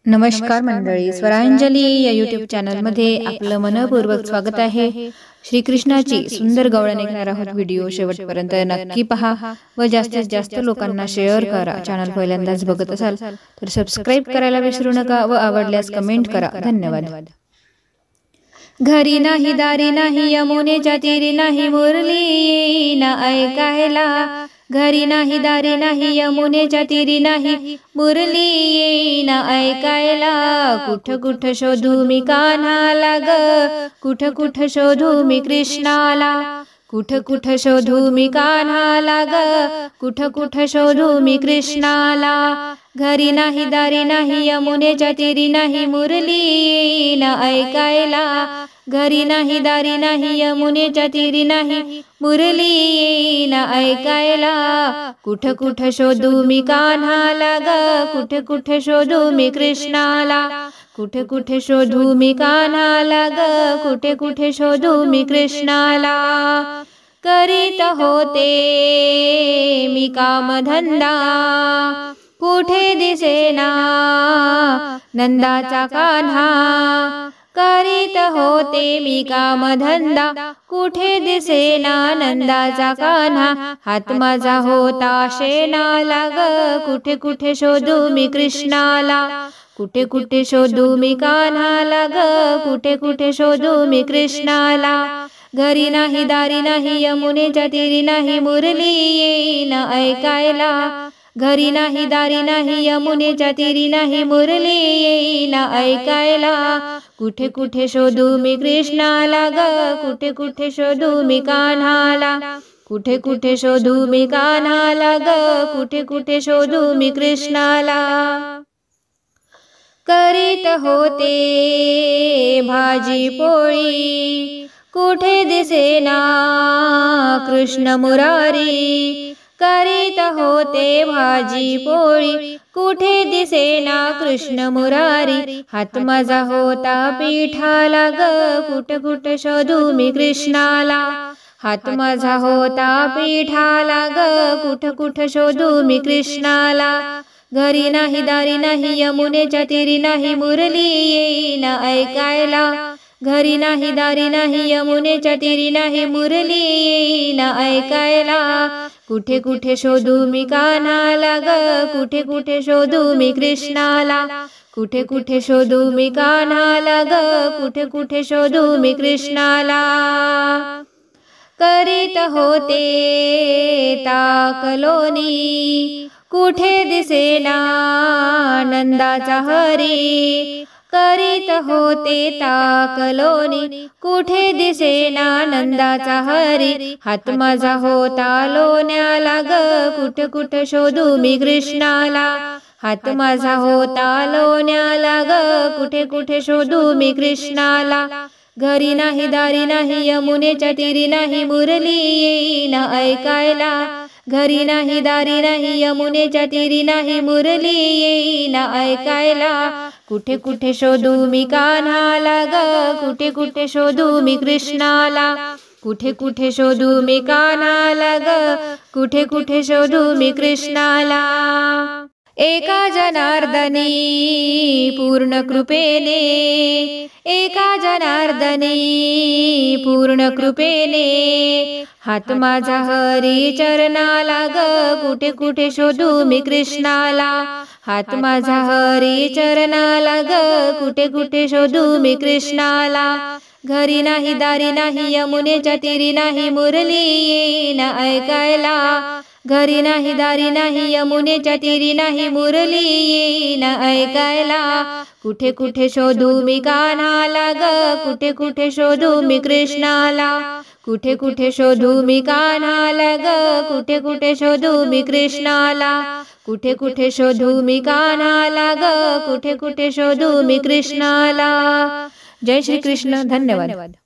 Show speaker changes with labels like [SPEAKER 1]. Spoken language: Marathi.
[SPEAKER 1] नमस्कार मंडळी, स्वरांजली या यूट्यूब चॅनलमध्ये आपलं मनपूर्वक स्वागत आहे। श्रीकृष्णाची सुंदर गवळण ऐकणार आहोत। व्हिडिओ शेवटपर्यंत नक्की पहा व जास्तीत जास्त लोकांना शेअर करा। चॅनल पहिल्यांदाच बघत असाल तर सबस्क्राइब करायला विसरू नका व आवडल्यास कमेंट करा। धन्यवाद। घरी नाही दारी नाही यमुनेच्या तीरी नाही मुरली ना ऐकायला, घरी नाही दारी नाही यमुनेच्या तीरी नाही मुरली ना ऐकायला। कुठ कुठ शोधू मी कान्हाला ग, कुठ कुठ शोधू मी कृष्णाला, कुठ कुठ शोधू मी कान्हाला ग, कुठ कुठ शोधू मी कृष्णाला। घरी नाही दारी नाही यमुनेच्या तीरी नाही मुरली ना ऐकायला, घरी नाही दारी नाही यमुनेच्या तीरी नाही मुरली ना ऐकायला। कुठ कुठ शोधू मी कान्हाला ग, कुठ कुठ शोधू मी कृष्णाला, कुठ कुठ शोधू मी कान्हाला ग, कुठ कुठ शोधू मी कृष्णाला। करीत होते मी कामधंदा, कुठे दिसेना नंदाचा कान्हा, करीत होते मी कामधंदा, कुठे दिसेना नंदाचा कान्हा। हात माझा होता शेणाला ग, कुठे कुठे शोधू मी कृष्णाला, कुठे कुठे शोधू मी कान्हाला ग, कुठे कुठे शोधू मी कृष्णाला। घरी नाही दारी नाही यमुनेच्या तीरी नाही मुरली ना ऐकायला, घरी नाही दारी नाही यमुनेच्या तीरी नाही मुरली ना ऐकायला। कुठे कुठे शोधू मी कृष्णाला ग, कुठे कुठे शोधू मी कान्हाला, कुठे कुठे शोधू मी कान्हाला ग, कुठे कुठे शोधू मी कृष्णाला। करीत होते भाजी पोळी, कुठे दिसेना कृष्ण मुरारी, करीत होते भाजी पोळी, कुठे दिसेना कृष्ण मुरारी। हात माझा होता पिठाला ग, कुठ कुठ शोधू मी कृष्णाला, हात माझा होता पिठाला ग, कुठ कुठ शोधू मी कृष्णाला। घरी नाही दारी नाही यमुनेच्या तीरी नाही मुरली ना ऐकायला, घरी नाही दारी नाही यमुनेच्या तीरी नाही मुरली ना ऐकायला। कुठे कुठे शोधू मी कान्हाला ग, कुठे कुठे शोधू मी कृष्णाला, कुठे कुठे शोधू मी कान्हाला ग, कुठे कुठे शोधू मी कृष्णाला। करीत होते ताकलोनी, कुठे दिसेना नंदाचा हरी, करीत होते ताकलोनी, कुठे दिसेना नंदाचा हरी। हात माझा होता लोण्याला ग, कुठ कुठ शोधू मी कृष्णाला, हात माझा होता लोण्याला ग, कुठे कुठे शोधू मी कृष्णाला। घरी नाही दारी नाही यमुनेच्या तीरी नाही मुरली ना ऐकायला, घरी नाही दारी नाही यमुनेच्या तीरी नाही मुरली ना ऐकायला। कुठे कुठे शोधू मी कान्हाला ग, कुठे कुठे शोधू मी कृष्णाला, कुठे कुठे शोधू मी कान्हाला ग, कुठे कुठे शोधू मी कृष्णाला। एका जनार्दनी पूर्ण कृपेने, एका जनार्दनी पूर्ण कृपेने, हात माझा हरी चरणाला ग, कुठे कुठे शोधू मी कृष्णाला, हात माझा हरी चरणाला ग, कुठे कुठे शोधू मी कृष्णाला। घरी नाही दारी नाही यमुनेच्या तीरी नाही मुरली ना ऐकायला, घरी नाही दारी नाही यमुनेच्या तीरी नाही मुरली ना ऐकायला। कुठे कुठे शोधू मी कान्हाला ग, कुठे कुठे शोधू मी कृष्णाला, कुठे कुठे शोधू मी कान्हाला ग, कुठे कुठे शोधू मी कृष्णाला, कुठे कुठे शोधू मी कान्हाला ग, कुठे कुठे शोधू मी कृष्णाला। जय श्री कृष्ण। धन्यवाद।